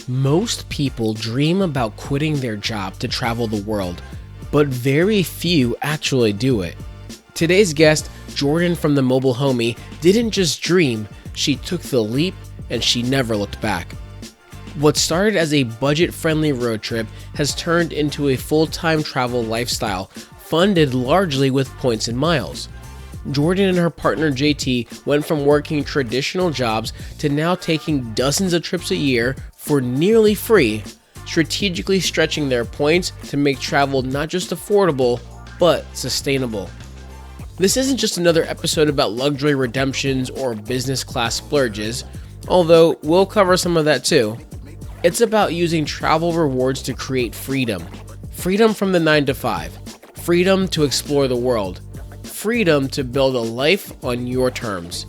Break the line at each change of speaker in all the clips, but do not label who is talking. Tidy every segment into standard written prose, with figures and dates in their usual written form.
Most people dream about quitting their job to travel the world, but very few actually do it. Today's guest, Jordyn from the Mobile Homie, didn't just dream, she took the leap and she never looked back. What started as a budget-friendly road trip has turned into a full-time travel lifestyle, funded largely with points and miles. Jordyn and her partner JT went from working traditional jobs to now taking dozens of trips a year for nearly free, strategically stretching their points to make travel not just affordable, but sustainable. This isn't just another episode about luxury redemptions or business class splurges, although we'll cover some of that too. It's about using travel rewards to create freedom. Freedom from the 9 to 5. Freedom to explore the world. Freedom to build a life on your terms.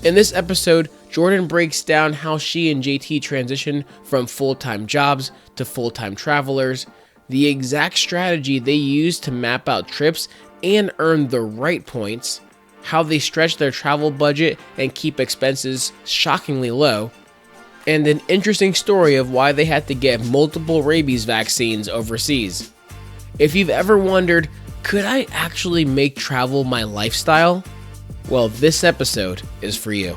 In this episode, Jordyn breaks down how she and JT transitioned from full-time jobs to full-time travelers, the exact strategy they used to map out trips and earn the right points, how they stretch their travel budget and keep expenses shockingly low, and an interesting story of why they had to get multiple rabies vaccines overseas. If you've ever wondered, could I actually make travel my lifestyle? Well, this episode is for you.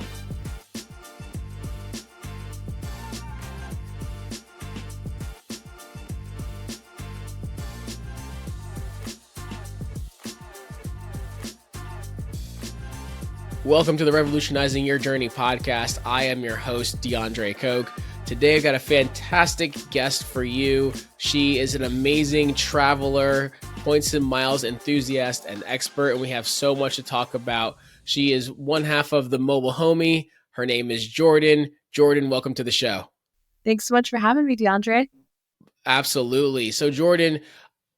Welcome to the Revolutionizing Your Journey podcast. I am your host, DeAndre Coke. Today I've got a fantastic guest for you. She is an amazing traveler, points and miles enthusiast and expert, and we have so much to talk about. She is one half of the Mobile Homie. Her name is Jordyn. Jordyn, welcome to the show.
Thanks so much for having me, DeAndre.
Absolutely. So Jordyn,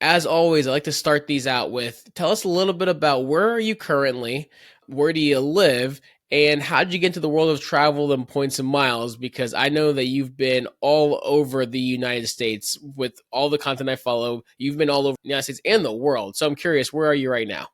as always, I like to start these out with, tell us a little bit about where are you currently, where do you live, and how did you get into the world of travel and points and miles? Because I know that you've been all over the United States with all the content I follow. You've been all over the United States and the world. So I'm curious, where are you right now?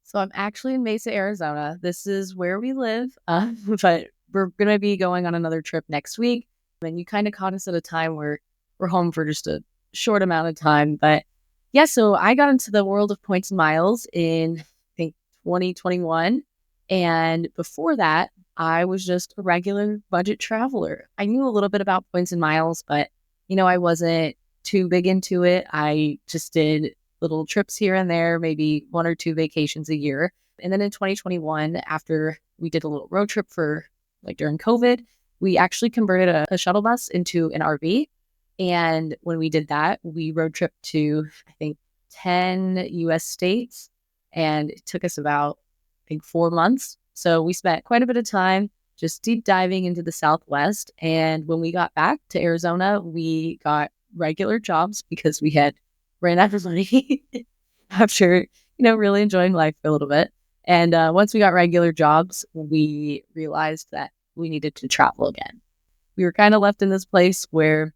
So I'm actually in Mesa, Arizona. This is where we live, but we're going to be going on another trip next week. And you kind of caught us at a time where we're home for just a short amount of time. But yeah, so I got into the world of points and miles in, I think, 2021. And before that, I was just a regular budget traveler. I knew a little bit about points and miles, but, I wasn't too big into it. I just did little trips here and there, maybe 1 or 2 vacations a year. And then in 2021, after we did a little road trip for during COVID, we actually converted a shuttle bus into an RV. And when we did that, we road tripped to, I think, 10 US states. And it took us about 4 months. So we spent quite a bit of time just deep diving into the Southwest. And when we got back to Arizona, we got regular jobs because we had ran out of money after, really enjoying life for a little bit. And once we got regular jobs, we realized that we needed to travel again. We were kind of left in this place where,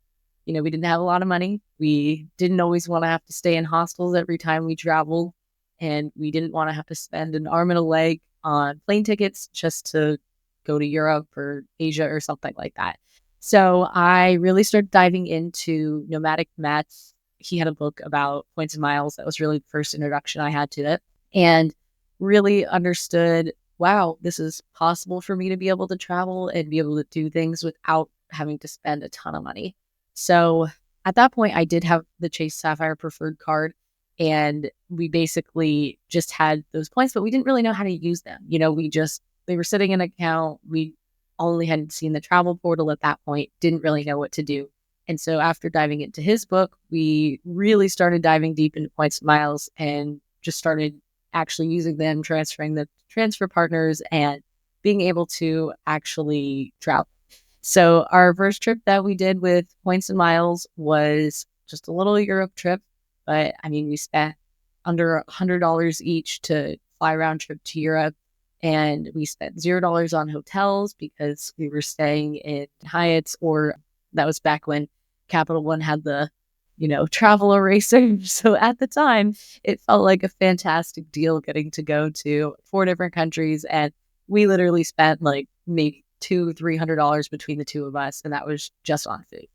we didn't have a lot of money. We didn't always want to have to stay in hostels every time we traveled. And we didn't want to have to spend an arm and a leg on plane tickets just to go to Europe or Asia or something like that. So I really started diving into Nomadic Matt's. He had a book about points and miles. That was really the first introduction I had to it. And really understood, wow, this is possible for me to be able to travel and be able to do things without having to spend a ton of money. So at that point, I did have the Chase Sapphire Preferred card. And we basically just had those points, but we didn't really know how to use them. They were sitting in an account. We only had seen the travel portal at that point, didn't really know what to do. And so after diving into his book, we really started diving deep into points and miles and just started actually using them, transferring them to transfer partners and being able to actually travel. So our first trip that we did with points and miles was just a little Europe trip. But we spent under $100 each to fly round trip to Europe. And we spent $0 on hotels because we were staying in Hyatt's, or that was back when Capital One had the, travel eraser. So at the time, it felt like a fantastic deal getting to go to 4 different countries. And we literally spent maybe $200-300 between the two of us. And that was just on food.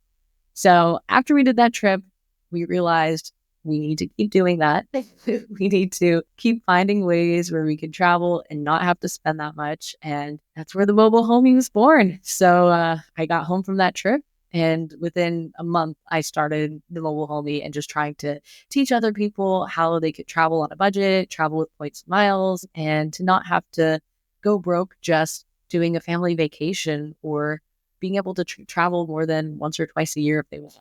So after we did that trip, we realized we need to keep doing that. We need to keep finding ways where we can travel and not have to spend that much. And that's where the mobile homie was born. So I got home from that trip. And within a month, I started the mobile homie and just trying to teach other people how they could travel on a budget, travel with points and miles, and to not have to go broke just doing a family vacation or being able to travel more than once or twice a year if they want.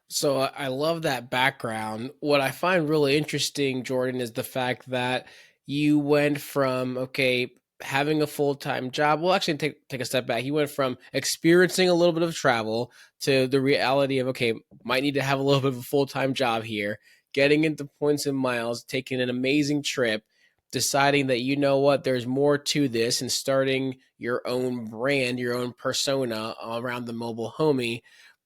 So I love that background. What I find really interesting, Jordyn, is the fact that you went from, okay, having a full-time job. Well, actually take a step back. You went from experiencing a little bit of travel to the reality of, okay, might need to have a little bit of a full-time job here, getting into points and miles, taking an amazing trip, deciding that, you know what, there's more to this, and starting your own brand, your own persona around the mobile homie.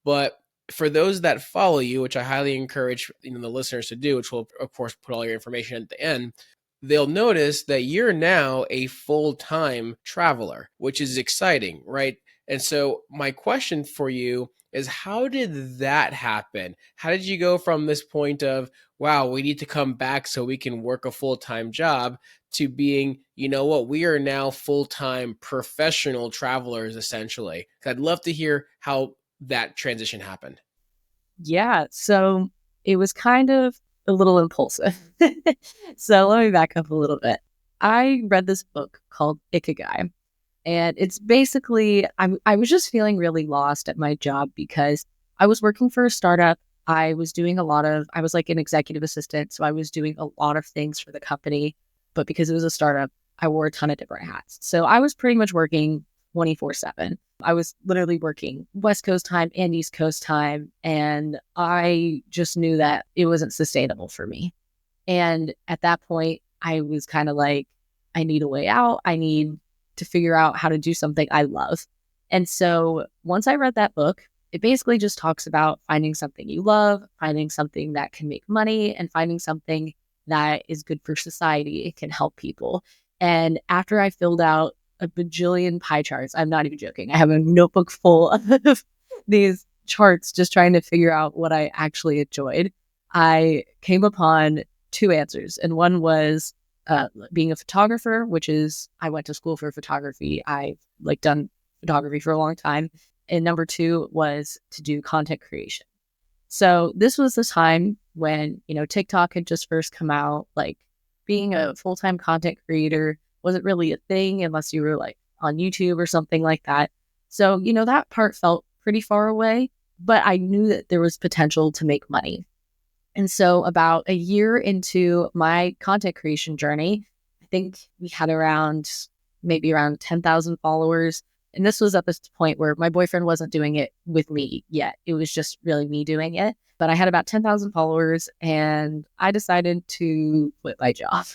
But for those that follow you, which I highly encourage the listeners to do, which will of course put all your information at the end, they'll notice that you're now a full-time traveler, which is exciting, right? And so my question for you is, how did that happen? How did you go from this point of, wow, we need to come back so we can work a full-time job, to being, you know what, we are now full-time professional travelers, essentially? I'd love to hear how that transition happened.
Yeah. So it was kind of a little impulsive. So let me back up a little bit. I read this book called Ikigai, and it's basically, I was just feeling really lost at my job because I was working for a startup. I was like an executive assistant. So I was doing a lot of things for the company. But because it was a startup, I wore a ton of different hats. So I was pretty much working 24/7. I was literally working West Coast time and East Coast time. And I just knew that it wasn't sustainable for me. And at that point, I was kind of like, I need a way out. I need to figure out how to do something I love. And so once I read that book, it basically just talks about finding something you love, finding something that can make money, and finding something that is good for society. It can help people. And after I filled out a bajillion pie charts, I'm not even joking. I have a notebook full of these charts just trying to figure out what I actually enjoyed. I came upon two answers. And one was being a photographer, which is I went to school for photography. I've like done photography for a long time. And number two was to do content creation. So this was the time when, TikTok had just first come out. Like being a full-time content creator wasn't really a thing unless you were like on YouTube or something like that. So, that part felt pretty far away, but I knew that there was potential to make money. And so about a year into my content creation journey, I think we had maybe around 10,000 followers. And this was at this point where my boyfriend wasn't doing it with me yet. It was just really me doing it. But I had about 10,000 followers and I decided to quit my job.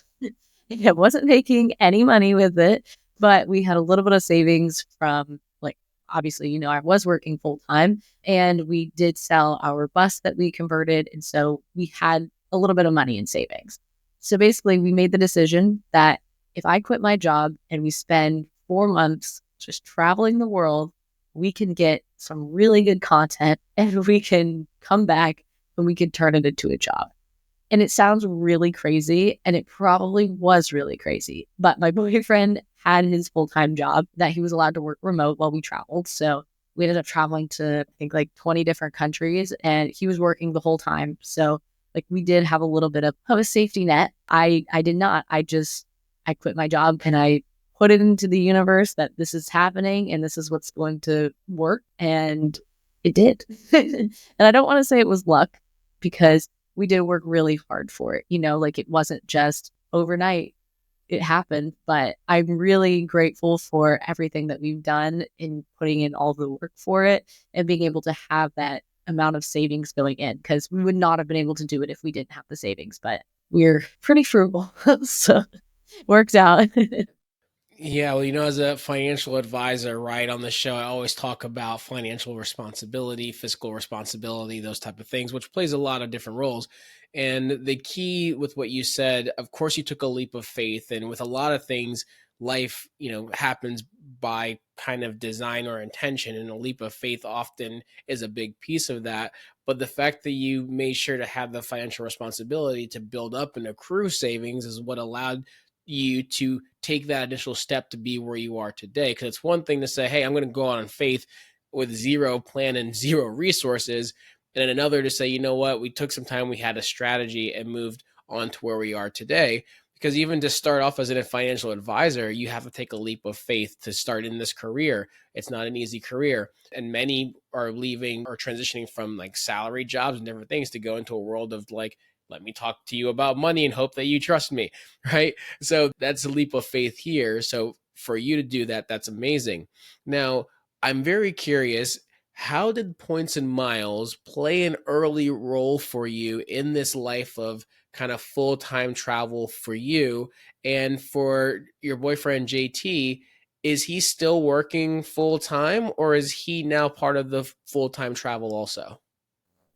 I wasn't making any money with it, but we had a little bit of savings from like, obviously, I was working full time and we did sell our bus that we converted. And so we had a little bit of money in savings. So basically, we made the decision that if I quit my job and we spend 4 months just traveling the world, we can get some really good content and we can come back and we can turn it into a job. And it sounds really crazy, and it probably was really crazy. But my boyfriend had his full-time job that he was allowed to work remote while we traveled. So we ended up traveling to, I think, like 20 different countries, and he was working the whole time. So like we did have a little bit of a safety net. I did not. I quit my job and I put it into the universe that this is happening and this is what's going to work. And it did. And I don't want to say it was luck because we did work really hard for it. Like it wasn't just overnight. It happened, but I'm really grateful for everything that we've done in putting in all the work for it and being able to have that amount of savings going in, because we would not have been able to do it if we didn't have the savings, but we're pretty frugal. So worked out.
Yeah, well, as a financial advisor, right, on the show, I always talk about financial responsibility, fiscal responsibility, those type of things, which plays a lot of different roles. And the key with what you said, of course, you took a leap of faith, and with a lot of things, life, happens by kind of design or intention, and a leap of faith often is a big piece of that. But the fact that you made sure to have the financial responsibility to build up and accrue savings is what allowed you to take that initial step to be where you are today. Because it's one thing to say, hey, I'm going to go out on faith with zero plan and zero resources. And then another to say, you know what, we took some time, we had a strategy and moved on to where we are today. Because even to start off as a financial advisor, you have to take a leap of faith to start in this career. It's not an easy career. And many are leaving or transitioning from like salary jobs and different things to go into a world of like, let me talk to you about money and hope that you trust me, right? So that's a leap of faith here. So for you to do that, that's amazing. Now, I'm very curious, how did points and miles play an early role for you in this life of kind of full-time travel for you? And for your boyfriend, JT, is he still working full-time, or is he now part of the full-time travel also?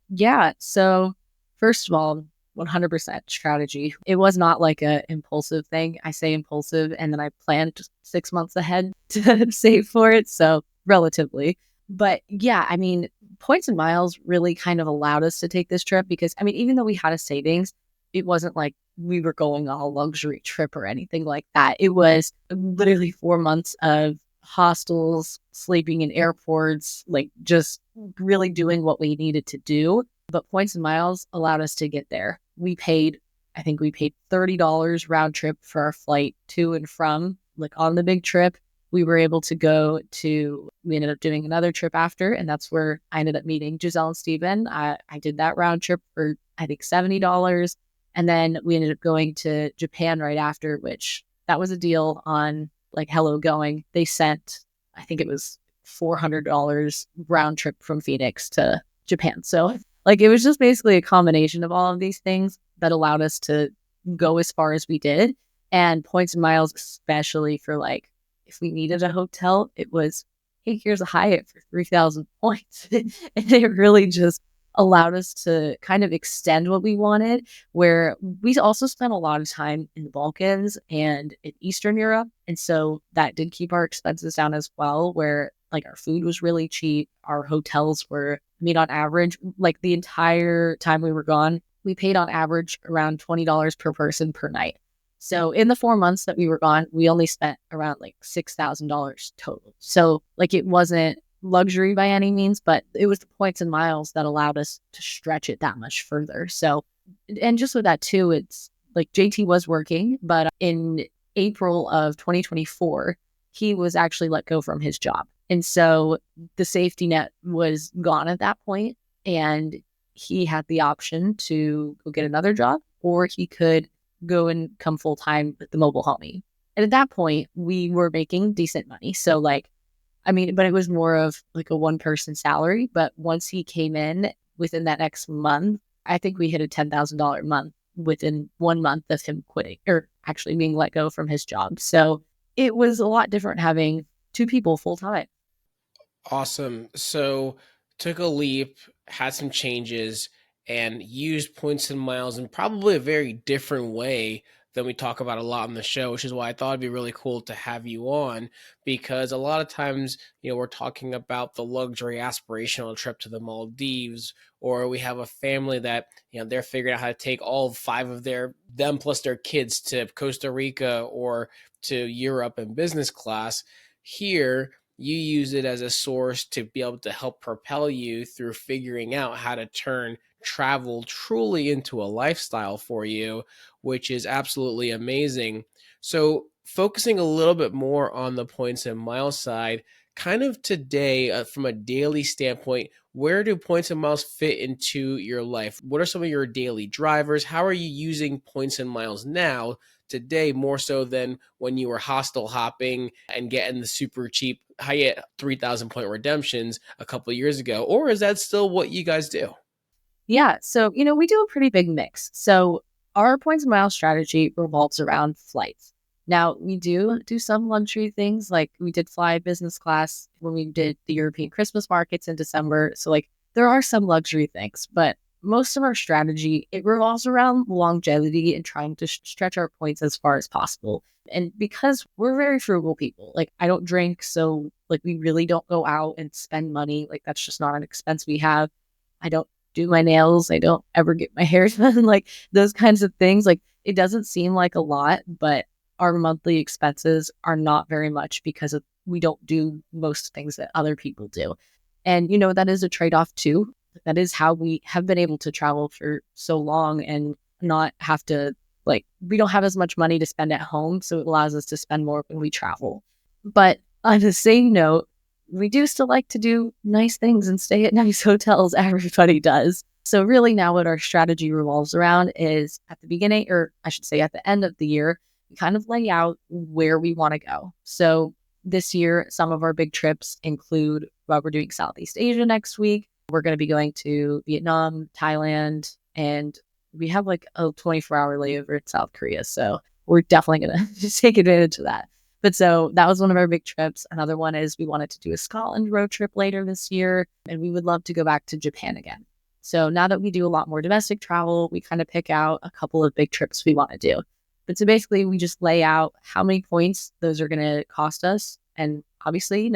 Yeah. So first of all, 100% strategy. It was not like a impulsive thing. I say impulsive, and then I planned 6 months ahead to save for it. So relatively. But yeah, I mean, points and miles really kind of allowed us to take this trip because, I mean, even though we had a savings, it wasn't like we were going on a luxury trip or anything like that. It was literally 4 months of hostels, sleeping in airports, like just really doing what we needed to do. But points and miles allowed us to get there. I think we paid $30 round trip for our flight to and from, like on the big trip. We were able to we ended up doing another trip after, and that's where I ended up meeting Giselle and Steven. I did that round trip for, I think, $70. And then we ended up going to Japan right after, which that was a deal on like Hello Going. They sent, I think it was $400 round trip from Phoenix to Japan. So like it was just basically a combination of all of these things that allowed us to go as far as we did. And points and miles, especially for like, if we needed a hotel, it was, hey, here's a Hyatt for 3,000 points. And it really just allowed us to kind of extend what we wanted, where we also spent a lot of time in the Balkans and in Eastern Europe. And so that did keep our expenses down as well, where like our food was really cheap. Our hotels were, I mean, on average, like the entire time we were gone, we paid on average around $20 per person per night. So in the 4 months that we were gone, we only spent around like $6,000 total. So like it wasn't luxury by any means, but it was the points and miles that allowed us to stretch it that much further. So, and just with that too, it's like JT was working, but in April of 2024, he was actually let go from his job. And so the safety net was gone at that point, and he had the option to go get another job, or he could go and come full time with the mobile homie. And at that point, we were making decent money. So like, I mean, but it was more of like a one person salary. But once he came in within that next month, I think we hit a $10,000 month within 1 month of him quitting, or actually being let go from his job. So it was a lot different having two people full time.
Awesome. So took a leap, had some changes, and used points and miles in probably a very different way than we talk about a lot on the show, which is why I thought it'd be really cool to have you on, because a lot of times, we're talking about the luxury aspirational trip to the Maldives, or we have a family that, they're figuring out how to take all five of them plus their kids to Costa Rica or to Europe in business class. Here, you use it as a source to be able to help propel you through figuring out how to turn travel truly into a lifestyle for you, which is absolutely amazing. So, focusing a little bit more on the points and miles side, kind of today, from a daily standpoint, where do points and miles fit into your life? What are some of your daily drivers? How are you using points and miles now, today, more so than when you were hostel hopping and getting the super cheap Hyatt 3,000 point redemptions a couple of years ago? Or is that still what you guys do?
Yeah. So, we do a pretty big mix. So our points and miles strategy revolves around flights. Now, we do some luxury things, like we did fly business class when we did the European Christmas markets in December. So like there are some luxury things, but most of our strategy, it revolves around longevity and trying to stretch our points as far as possible. And because we're very frugal people, like I don't drink, so like we really don't go out and spend money. Like that's just not an expense we have. I don't do my nails. I don't ever get my hair done. Like those kinds of things. Like it doesn't seem like a lot, but our monthly expenses are not very much because we don't do most things that other people do. And, that is a trade-off too. That is how we have been able to travel for so long and not have to, like, we don't have as much money to spend at home. So it allows us to spend more when we travel. But on the same note, we do still like to do nice things and stay at nice hotels. Everybody does. So really now what our strategy revolves around is at the beginning, or I should say at the end of the year, we kind of lay out where we want to go. So this year, some of our big trips include, well, we're doing Southeast Asia next week. We're going to be going to Vietnam, Thailand, and we have like a 24-hour layover in South Korea. So we're definitely going to just take advantage of that. But so that was one of our big trips. Another one is we wanted to do a Scotland road trip later this year, and we would love to go back to Japan again. So now that we do a lot more domestic travel, we kind of pick out a couple of big trips we want to do. But so basically, we just lay out how many points those are going to cost us. And obviously,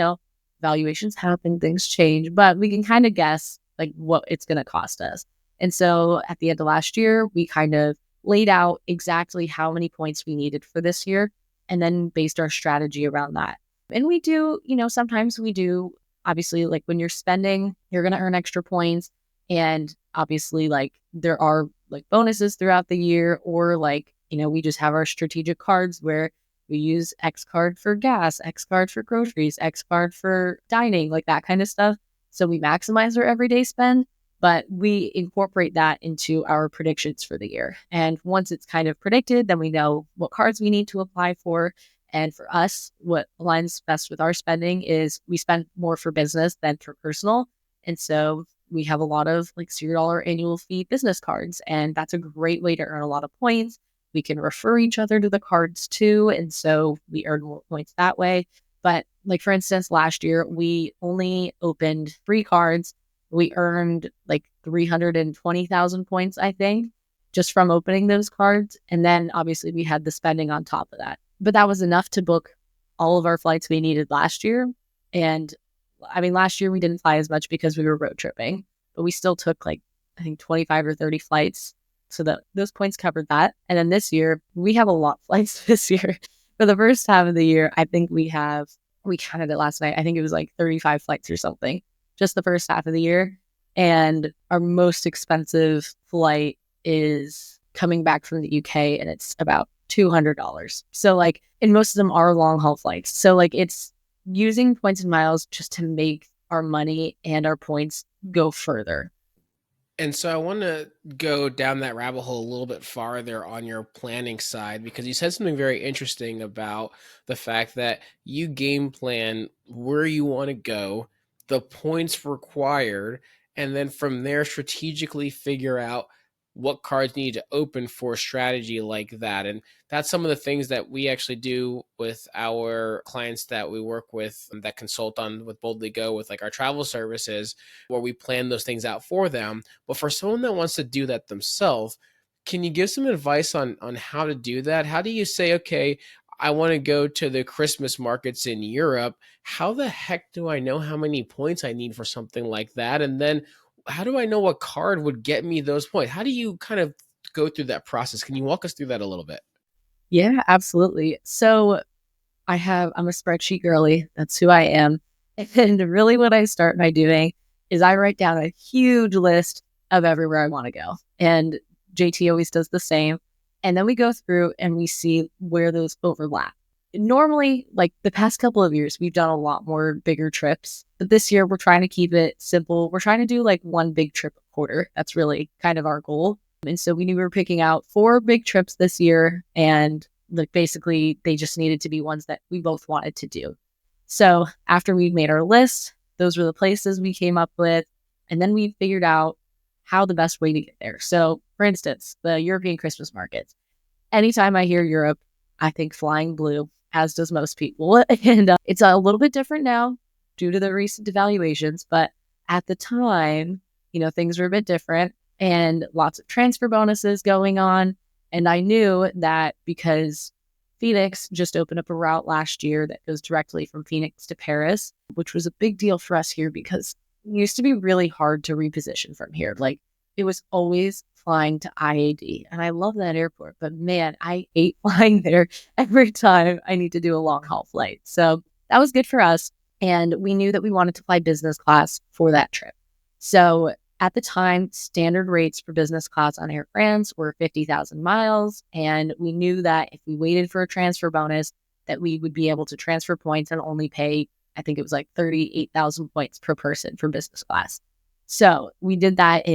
valuations happen, things change, but we can kind of guess like what it's going to cost us. And so at the end of last year, we kind of laid out exactly how many points we needed for this year and then based our strategy around that. And we do, sometimes we do, obviously, like when you're spending, you're going to earn extra points. And obviously, like there are like bonuses throughout the year, or like, we just have our strategic cards where we use X card for gas, X card for groceries, X card for dining, like that kind of stuff. So we maximize our everyday spend, but we incorporate that into our predictions for the year. And once it's kind of predicted, then we know what cards we need to apply for. And for us, what aligns best with our spending is we spend more for business than for personal. And so we have a lot of like $0 annual fee business cards, and that's a great way to earn a lot of points. We can refer each other to the cards too. And so we earn more points that way. But like, for instance, last year, we only opened 3 cards. We earned like 320,000 points, I think, just from opening those cards. And then obviously we had the spending on top of that. But that was enough to book all of our flights we needed last year. And I mean, last year we didn't fly as much because we were road tripping, but we still took like, I think 25 or 30 flights. So that those points covered that. And then this year, we have a lot of flights this year. For the first half of the year, I think we counted it last night. I think it was like 35 flights or something, just the first half of the year. And our most expensive flight is coming back from the UK, and it's about $200. So like, and most of them are long haul flights. So like it's using points and miles just to make our money and our points go further.
And so I want to go down that rabbit hole a little bit farther on your planning side, because you said something very interesting about the fact that you game plan where you want to go, the points required, and then from there strategically figure out what cards need to open for a strategy like that. And that's some of the things that we actually do with our clients that we work with that consult on with Boldly Go with like our travel services, where we plan those things out for them. But for someone that wants to do that themselves, can you give some advice on how to do that? How do you say, okay, I want to go to the Christmas markets in Europe. How the heck do I know how many points I need for something like that? And then how do I know what card would get me those points? How do you kind of go through that process? Can you walk us through that a little bit?
Yeah, absolutely. So I'm a spreadsheet girly. That's who I am. And really what I start by doing is I write down a huge list of everywhere I want to go. And JT always does the same. And then we go through and we see where those overlap. Normally, like the past couple of years, we've done a lot more bigger trips. But this year, we're trying to keep it simple. We're trying to do like one big trip a quarter. That's really kind of our goal. And so we knew we were picking out 4 big trips this year. And like basically, they just needed to be ones that we both wanted to do. So after we made our list, those were the places we came up with. And then we figured out how the best way to get there. So for instance, the European Christmas markets. Anytime I hear Europe, I think flying blue, as does most people. And it's a little bit different now due to the recent devaluations. But at the time, things were a bit different. and lots of transfer bonuses going on. And I knew that because Phoenix just opened up a route last year that goes directly from Phoenix to Paris, which was a big deal for us here because it used to be really hard to reposition from here. Like it was always flying to IAD. And I love that airport, but man, I hate flying there every time I need to do a long haul flight. So that was good for us. And we knew that we wanted to fly business class for that trip. So at the time, standard rates for business class on Air France were 50,000 miles. And we knew that if we waited for a transfer bonus, that we would be able to transfer points and only pay, I think it was like 38,000 points per person for business class. So we did that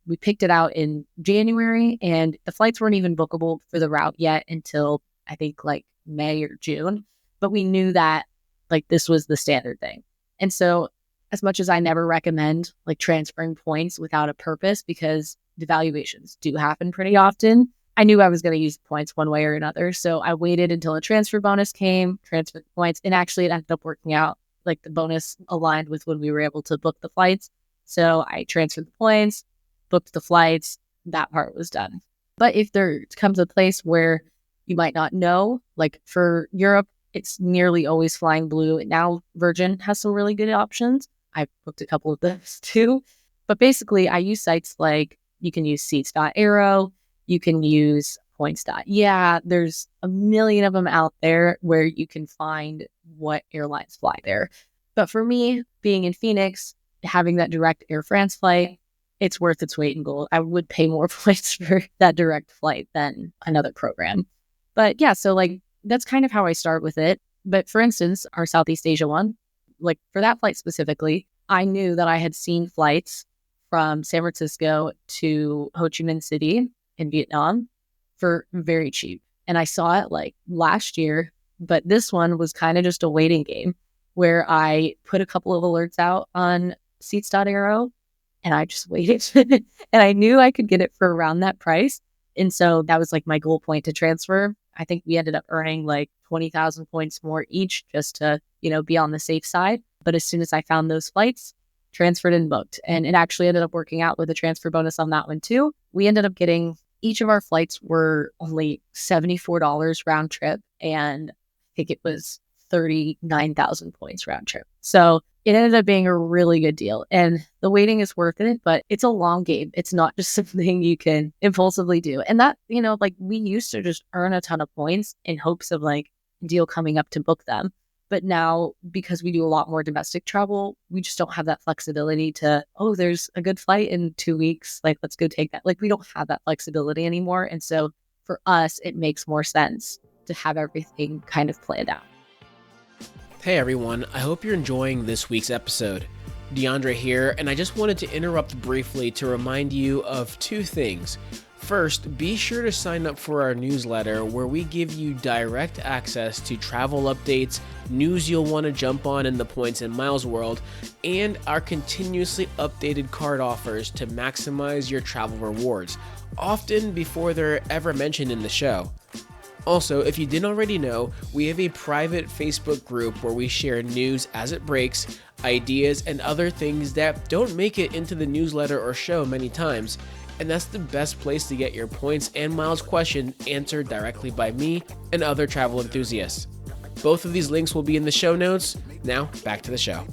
we picked it out in January, and the flights weren't even bookable for the route yet until I think like May or June. But we knew that like this was the standard thing. And so as much as I never recommend like transferring points without a purpose because devaluations do happen pretty often, I knew I was going to use points one way or another. So I waited until a transfer bonus came, transferred the points, and actually it ended up working out. Like the bonus aligned with when we were able to book the flights. So I transferred the points, booked the flights, that part was done. But if there comes a place where you might not know, like for Europe, it's nearly always flying blue. Now Virgin has some really good options. I've booked a couple of those too. But basically, I use sites like you can use seats.aero, you can use points. Yeah, there's a million of them out there where you can find what airlines fly there. But for me, being in Phoenix, having that direct Air France flight, it's worth its weight in gold. I would pay more points for that direct flight than another program. But yeah, so like that's kind of how I start with it. But for instance, our Southeast Asia one, like for that flight specifically, I knew that I had seen flights from San Francisco to Ho Chi Minh City in Vietnam for very cheap. And I saw it like last year, but this one was kind of just a waiting game where I put a couple of alerts out on seats.aero and I just waited and I knew I could get it for around that price. And so that was like my goal point to transfer. I think we ended up earning like 20,000 points more each just to, be on the safe side. But as soon as I found those flights, transferred and booked. And it actually ended up working out with a transfer bonus on that one too. We ended up getting, each of our flights were only $74 round trip. And I think it was 39,000 points round trip. So it ended up being a really good deal. And the waiting is worth it, but it's a long game. It's not just something you can impulsively do. And that, like we used to just earn a ton of points in hopes of like a deal coming up to book them. But now, because we do a lot more domestic travel, we just don't have that flexibility to, there's a good flight in 2 weeks. Like, let's go take that. Like, we don't have that flexibility anymore. And so for us, it makes more sense to have everything kind of planned out.
Hey everyone, I hope you're enjoying this week's episode. DeAndre here, and I just wanted to interrupt briefly to remind you of two things. First, be sure to sign up for our newsletter where we give you direct access to travel updates, news you'll want to jump on in the points and miles world, and our continuously updated card offers to maximize your travel rewards, often before they're ever mentioned in the show. Also, if you didn't already know, we have a private Facebook group where we share news as it breaks, ideas, and other things that don't make it into the newsletter or show many times. And that's the best place to get your points and miles question answered directly by me and other travel enthusiasts. Both of these links will be in the show notes. Now, back to the show.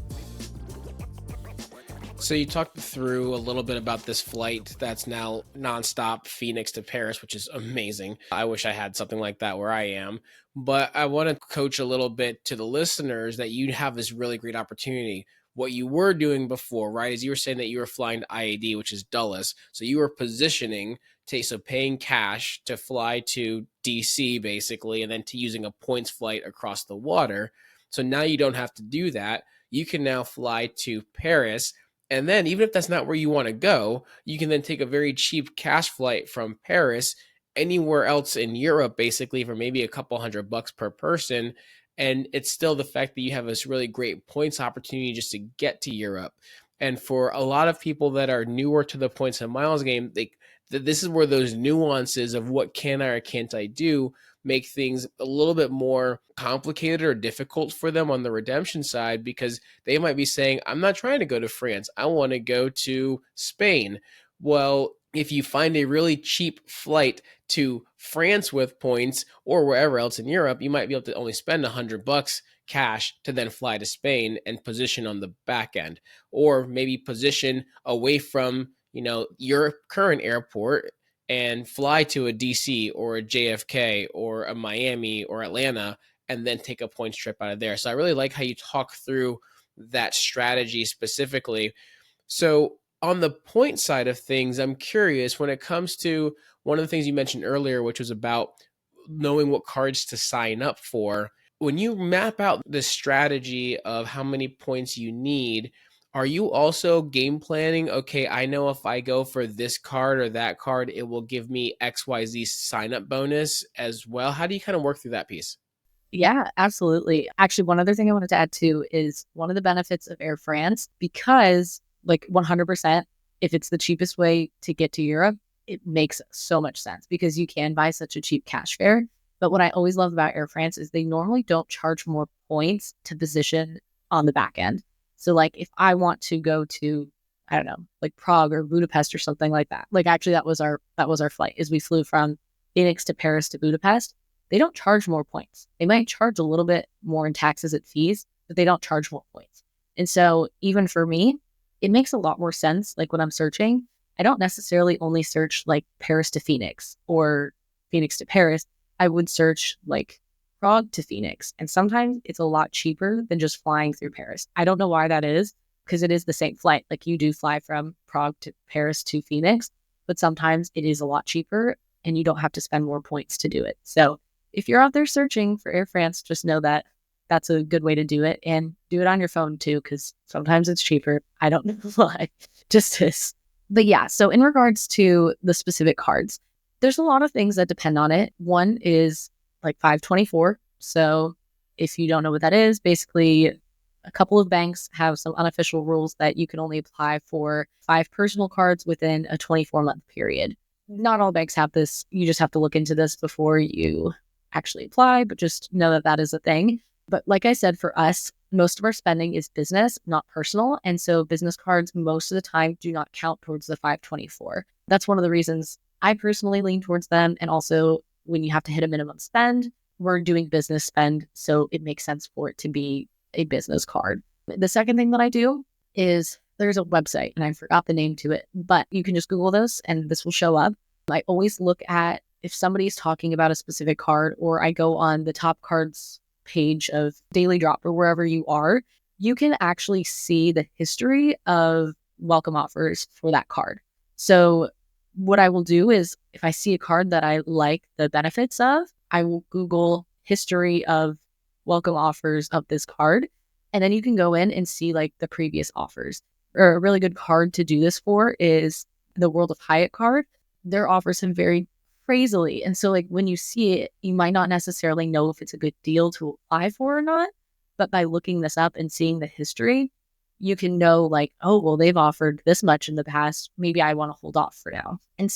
So you talked through a little bit about this flight that's now nonstop Phoenix to Paris, which is amazing. I wish I had something like that where I am. But I want to coach a little bit to the listeners that you have this really great opportunity. What you were doing before, right, is you were saying that you were flying to IAD, which is Dulles. So you were positioning, so paying cash to fly to DC, basically, and then to using a points flight across the water. So now you don't have to do that. You can now fly to Paris. And then even if that's not where you want to go, you can then take a very cheap cash flight from Paris anywhere else in Europe, basically for maybe a couple $100 per person. And it's still the fact that you have this really great points opportunity just to get to Europe. And for a lot of people that are newer to the points and miles game, this is where those nuances of what can I or can't I do make things a little bit more complicated or difficult for them on the redemption side, because they might be saying, I'm not trying to go to France. I want to go to Spain. Well, if you find a really cheap flight to France with points or wherever else in Europe, you might be able to only spend $100 cash to then fly to Spain and position on the back end, or maybe position away from, your current airport and fly to a DC or a JFK or a Miami or Atlanta and then take a points trip out of there. So I really like how you talk through that strategy specifically. So, on the point side of things, I'm curious when it comes to one of the things you mentioned earlier, which was about knowing what cards to sign up for. When you map out the strategy of how many points you need, are you also game planning? Okay, I know if I go for this card or that card, it will give me XYZ sign up bonus as well. How do you kind of work through that piece?
Yeah, absolutely. Actually, one other thing I wanted to add too is one of the benefits of Air France, because like 100%, if it's the cheapest way to get to Europe, it makes so much sense because you can buy such a cheap cash fare. But what I always love about Air France is they normally don't charge more points to position on the back end. So like if I want to go to, I don't know, like Prague or Budapest or something like that. Like actually that was our flight is we flew from Phoenix to Paris to Budapest. They don't charge more points. They might charge a little bit more in taxes and fees, but they don't charge more points. And so even for me, it makes a lot more sense. Like when I'm searching, I don't necessarily only search like Paris to Phoenix or Phoenix to Paris. I would search like Prague to Phoenix. And sometimes it's a lot cheaper than just flying through Paris. I don't know why that is, because it is the same flight. Like you do fly from Prague to Paris to Phoenix, but sometimes it is a lot cheaper and you don't have to spend more points to do it. So if you're out there searching for Air France, just know that that's a good way to do it, and do it on your phone too, because sometimes it's cheaper. I don't know why, just is. But yeah, so in regards to the specific cards, there's a lot of things that depend on it. One is like 524. So if you don't know what that is, basically a couple of banks have some unofficial rules that you can only apply for 5 personal cards within a 24-month period. Not all banks have this. You just have to look into this before you actually apply, but just know that that is a thing. But like I said, for us, most of our spending is business, not personal. And so business cards most of the time do not count towards the 524. That's one of the reasons I personally lean towards them. And also when you have to hit a minimum spend, we're doing business spend. So it makes sense for it to be a business card. The second thing that I do is there's a website and I forgot the name to it, but you can just Google this and this will show up. I always look at if somebody's talking about a specific card, or I go on the top cards page of Daily Drop or wherever you are, you can actually see the history of welcome offers for that card. So what I will do is if I see a card that I like the benefits of, I will Google history of welcome offers of this card. And then you can go in and see like the previous offers. Or a really good card to do this for is the World of Hyatt card. Their offers have varied crazily. And so like when you see it, you might not necessarily know if it's a good deal to apply for or not. But by looking this up and seeing the history, you can know like, oh, well, they've offered this much in the past. Maybe I want to hold off for now. And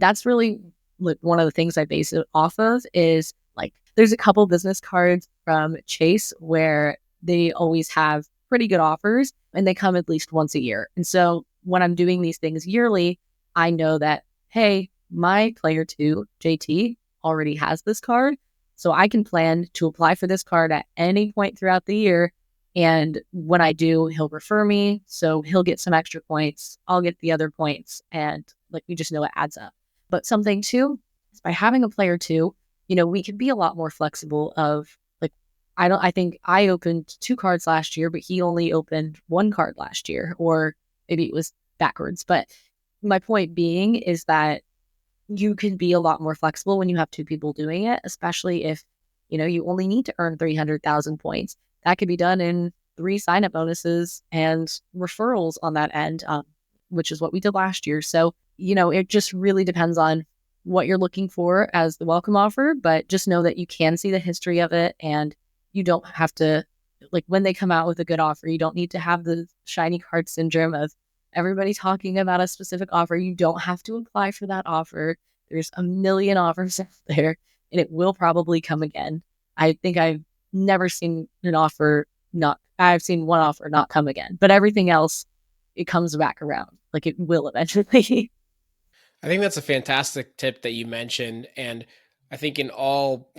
that's really like one of the things I base it off of is like, there's a couple business cards from Chase where they always have pretty good offers and they come at least once a year. And so when I'm doing these things yearly, I know that, hey, my player 2, JT, already has this card. So I can plan to apply for this card at any point throughout the year. And when I do, he'll refer me. So he'll get some extra points. I'll get the other points. And like, we just know it adds up. But something too, is by having a player 2, we can be a lot more flexible of like, I think I opened 2 cards last year, but he only opened 1 card last year, or maybe it was backwards. But my point being is that you can be a lot more flexible when you have 2 people doing it, especially if, you only need to earn 300,000 points. That could be done in 3 sign-up bonuses and referrals on that end, which is what we did last year. So, it just really depends on what you're looking for as the welcome offer, but just know that you can see the history of it and you don't have to, like when they come out with a good offer, you don't need to have the shiny card syndrome of everybody talking about a specific offer. You don't have to apply for that offer. There's a million offers out there and it will probably come again. I think I've never seen I've seen one offer not come again, but everything else, it comes back around. Like it will eventually.
I think that's a fantastic tip that you mentioned. And I think in all,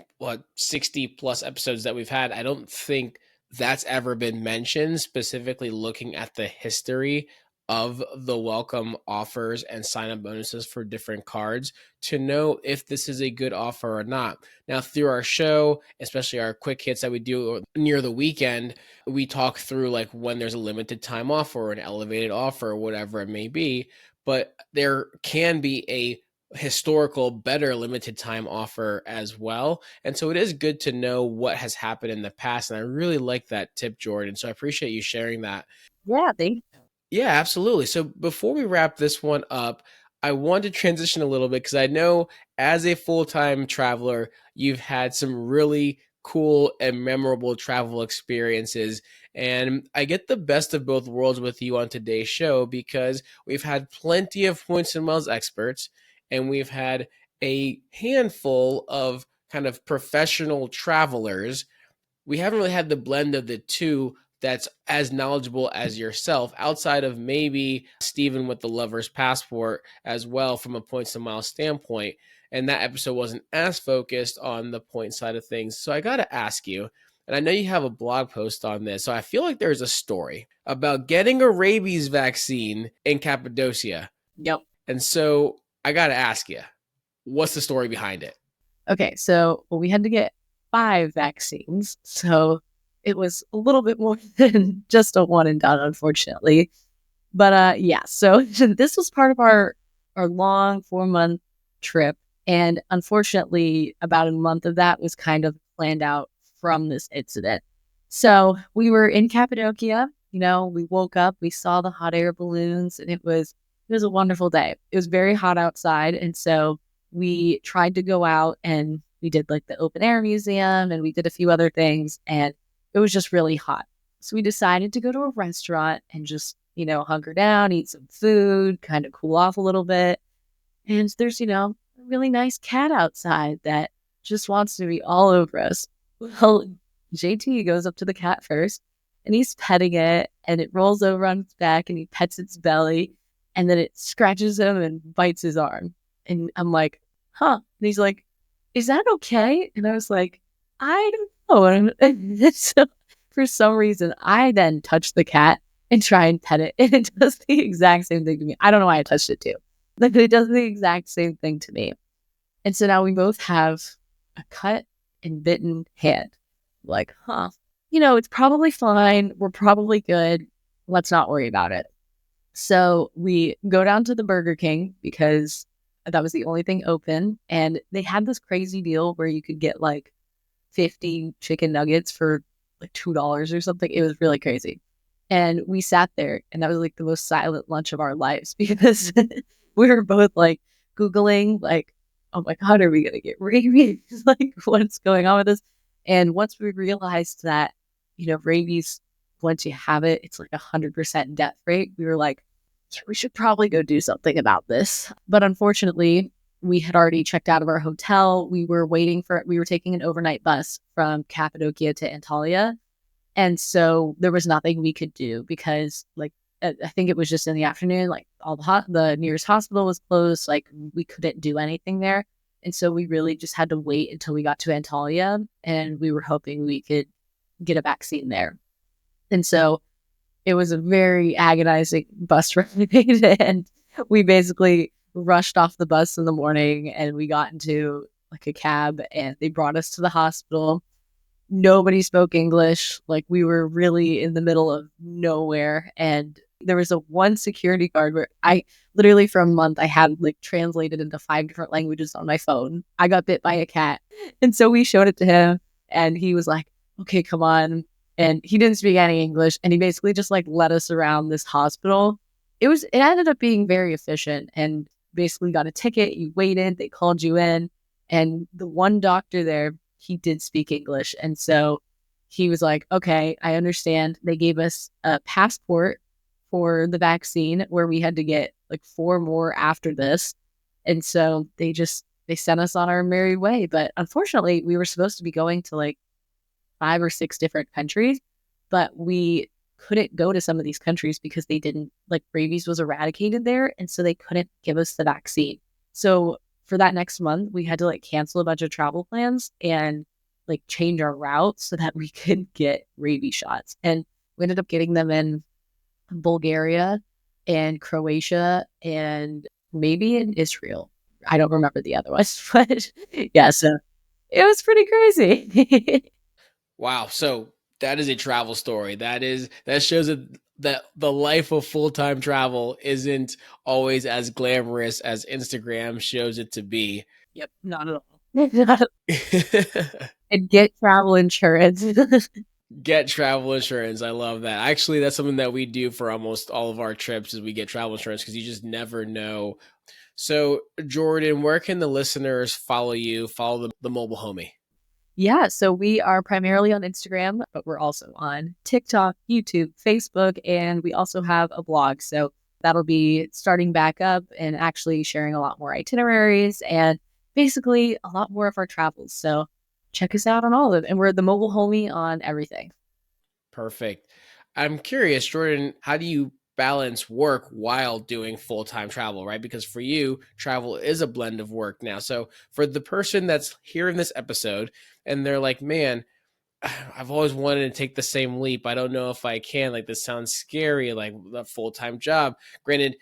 60 plus episodes that we've had, I don't think that's ever been mentioned, specifically looking at the history of the welcome offers and sign up bonuses for different cards to know if this is a good offer or not. Now, through our show, especially our quick hits that we do near the weekend, we talk through like when there's a limited time offer or an elevated offer or whatever it may be, but there can be a historical better limited time offer as well. And so it is good to know what has happened in the past. And I really like that tip, Jordyn. So I appreciate you sharing that.
Yeah, they
Yeah, absolutely. So before we wrap this one up, I want to transition a little bit because I know as a full time traveler, you've had some really cool and memorable travel experiences. And I get the best of both worlds with you on today's show because we've had plenty of points and miles experts, and we've had a handful of kind of professional travelers. We haven't really had the blend of the two that's as knowledgeable as yourself, outside of maybe Steven with the lover's passport as well, from a points to miles standpoint. And that episode wasn't as focused on the point side of things. So I got to ask you, and I know you have a blog post on this, so I feel like there's a story about getting a rabies vaccine in Cappadocia.
Yep.
And so I got to ask you, what's the story behind it?
Okay, so we had to get 5 vaccines, so it was a little bit more than just a one and done, unfortunately. But yeah, so this was part of our long 4-month trip, and unfortunately, about a month of that was kind of planned out from this incident. So we were in Cappadocia. We woke up, we saw the hot air balloons, and it was a wonderful day. It was very hot outside, and so we tried to go out and we did like the open air museum and we did a few other things, and it was just really hot. So we decided to go to a restaurant and just, hunker down, eat some food, kind of cool off a little bit. And there's, a really nice cat outside that just wants to be all over us. Well, JT goes up to the cat first and he's petting it and it rolls over on its back and he pets its belly and then it scratches him and bites his arm. And I'm like, huh. And he's like, is that okay? And I was like, I don't know. And so for some reason, I then touch the cat and try and pet it. And it does the exact same thing to me. I don't know why I touched it too. Like it does the exact same thing to me. And so now we both have a cut and bitten hand. Like, huh. It's probably fine. We're probably good. Let's not worry about it. So we go down to the Burger King because that was the only thing open. And they had this crazy deal where you could get like 50 chicken nuggets for like $2 or something. It was really crazy. And we sat there and that was like the most silent lunch of our lives because we were both like Googling, like, oh my God, are we going to get rabies? Like, what's going on with this? And once we realized that, rabies, once you have it, it's like 100% death rate. We were like, yeah, we should probably go do something about this. But unfortunately, we had already checked out of our hotel. We were taking an overnight bus from Cappadocia to Antalya. And so there was nothing we could do because like, I think it was just in the afternoon, like all the nearest hospital was closed. Like we couldn't do anything there. And so we really just had to wait until we got to Antalya and we were hoping we could get a vaccine there. And so it was a very agonizing bus ride, and we basically rushed off the bus in the morning and we got into like a cab and they brought us to the hospital. Nobody spoke English. Like we were really in the middle of nowhere. And there was a one security guard where I literally for a month I had like translated into 5 different languages on my phone. I got bit by a cat. And so we showed it to him and he was like, okay, come on. And he didn't speak any English. And he basically just like led us around this hospital. It ended up being very efficient and basically got a ticket. You waited, they called you in. And the one doctor there, he did speak English. And so he was like, okay, I understand. They gave us a passport for the vaccine where we had to get like 4 more after this. And so they sent us on our merry way. But unfortunately, we were supposed to be going to like 5 or 6 different countries, but we couldn't go to some of these countries because they didn't, like rabies was eradicated there. And so they couldn't give us the vaccine. So for that next month, we had to like cancel a bunch of travel plans and like change our route so that we could get rabies shots. And we ended up getting them in Bulgaria and Croatia and maybe in Israel. I don't remember the other ones, but yeah, so it was pretty crazy.
Wow. So that is a travel story. That shows that the life of full-time travel isn't always as glamorous as Instagram shows it to be.
Yep, not at all. Not at- and get travel insurance.
Get travel insurance. I love that. Actually, that's something that we do for almost all of our trips is we get travel insurance because you just never know. So, Jordyn, where can the listeners follow you, follow the mobile homie?
Yeah, so we are primarily on Instagram, but we're also on TikTok, YouTube, Facebook, and we also have a blog. So that'll be starting back up and actually sharing a lot more itineraries and basically a lot more of our travels. So check us out on all of it. And we're the mobile homie on everything.
Perfect. I'm curious, Jordyn, how do you balance work while doing full-time travel, right? Because for you, travel is a blend of work now. So for the person that's hearing this episode and they're like, man, I've always wanted to take the same leap. I don't know if I can. Like, this sounds scary, like a full-time job. Granted,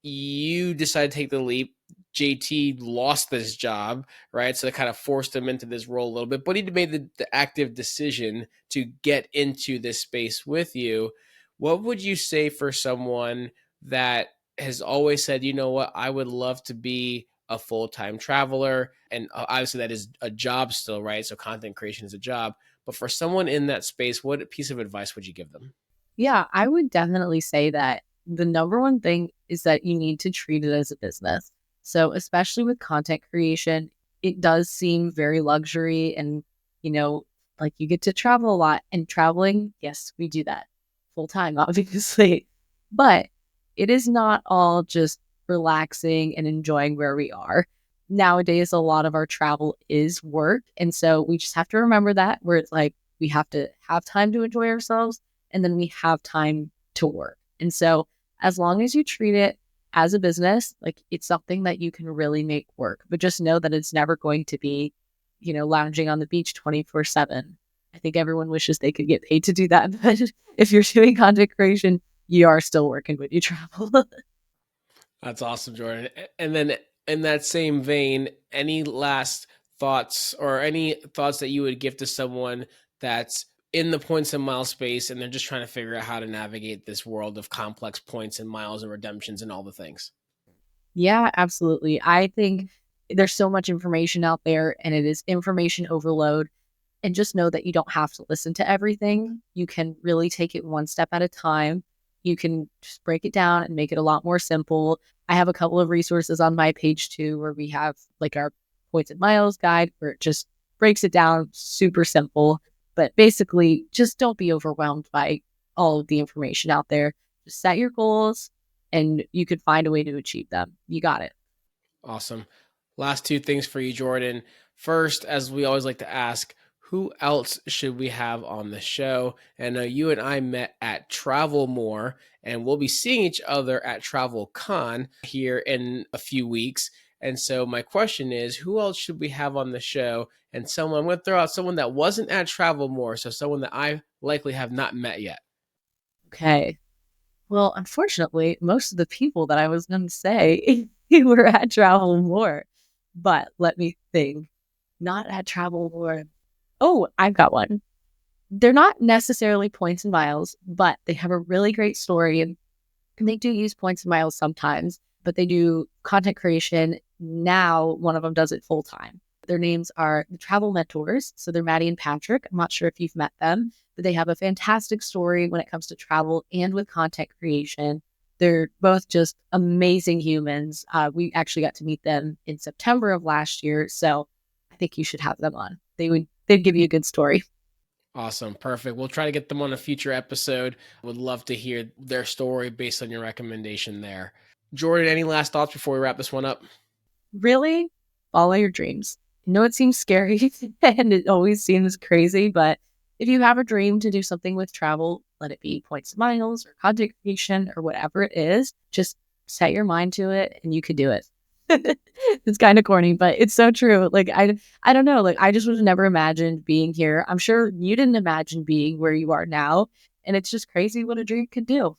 you decided to take the leap. JT lost this job, right? So it kind of forced him into this role a little bit, but he made the active decision to get into this space with you. What would you say for someone that has always said, you know what, I would love to be a full-time traveler? And obviously that is a job still, right? So content creation is a job. But for someone in that space, what piece of advice would you give them?
Yeah, I would definitely say that the number one thing is that you need to treat it as a business. So, especially with content creation, it does seem very luxury and, you know, like you get to travel a lot and traveling. Yes, we do that full time, obviously, but it is not all just relaxing and enjoying where we are. Nowadays, a lot of our travel is work. And so we just have to remember that where it's like we have to have time to enjoy ourselves and then we have time to work. And so as long as you treat it as a business, like it's something that you can really make work, but just know that it's never going to be, lounging on the beach 24/7. I think everyone wishes they could get paid to do that. But if you're doing content creation, you are still working when you travel.
That's awesome, Jordyn. And then in that same vein, any last thoughts or any thoughts that you would give to someone that's in the points and mile space and they're just trying to figure out how to navigate this world of complex points and miles and redemptions and all the things?
Yeah, absolutely. I think there's so much information out there and it is information overload. And just know that you don't have to listen to everything. You can really take it one step at a time. You can just break it down and make it a lot more simple. I have a couple of resources on my page too, where we have like our points and miles guide where it just breaks it down super simple. But basically, just don't be overwhelmed by all of the information out there. Just set your goals and you could find a way to achieve them. You got it.
Awesome. Last two things for you, Jordyn. First, as we always like to ask, who else should we have on the show? And you and I met at Travel More, and we'll be seeing each other at Travel Con here in a few weeks. And so my question is, who else should we have on the show? And someone, I'm going to throw out someone that wasn't at Travel More, so someone that I likely have not met yet.
Okay. Well, unfortunately, most of the people that I was going to say were at Travel More, but let me think. Not at Travel More. Oh, I've got one. They're not necessarily points and miles, but they have a really great story. And they do use points and miles sometimes, but they do content creation. Now, one of them does it full time. Their names are the Travel Mentors. So they're Maddie and Patrick. I'm not sure if you've met them, but they have a fantastic story when it comes to travel and with content creation. They're both just amazing humans. We actually got to meet them in September of last year. So I think you should have them on. They'd give you a good story.
Awesome. Perfect. We'll try to get them on a future episode. Would love to hear their story based on your recommendation there. Jordyn, any last thoughts before we wrap this one up?
Really follow your dreams. I know it seems scary and it always seems crazy, but if you have a dream to do something with travel, let it be points and miles or content creation or whatever it is, just set your mind to it and you could do it. It's kind of corny, but it's so true. Like I don't know. Like I just would have never imagined being here. I'm sure you didn't imagine being where you are now. And it's just crazy what a dream could do.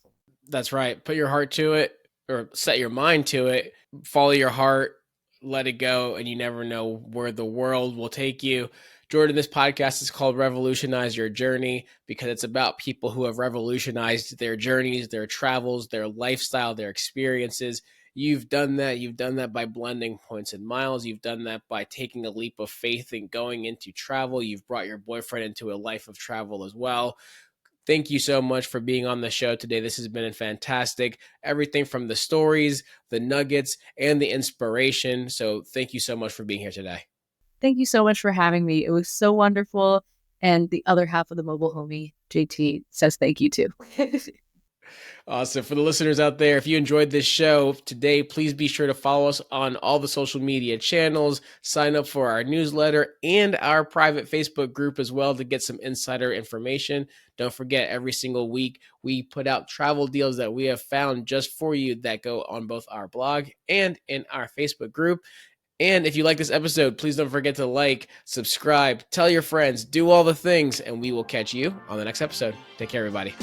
That's right. Put your heart to it or set your mind to it. Follow your heart, let it go, and you never know where the world will take you. Jordyn, this podcast is called Revolutionize Your Journey because it's about people who have revolutionized their journeys, their travels, their lifestyle, their experiences. You've done that. You've done that by blending points and miles. You've done that by taking a leap of faith and going into travel. You've brought your boyfriend into a life of travel as well. Thank you so much for being on the show today. This has been fantastic. Everything from the stories, the nuggets, and the inspiration. So thank you so much for being here today.
Thank you so much for having me. It was so wonderful. And the other half of the mobile homie, JT, says thank you too.
Awesome. For the listeners out there, if you enjoyed this show today, please be sure to follow us on all the social media channels, sign up for our newsletter and our private Facebook group as well to get some insider information. Don't forget, every single week, we put out travel deals that we have found just for you that go on both our blog and in our Facebook group. And if you like this episode, please don't forget to like, subscribe, tell your friends, do all the things, and we will catch you on the next episode. Take care, everybody.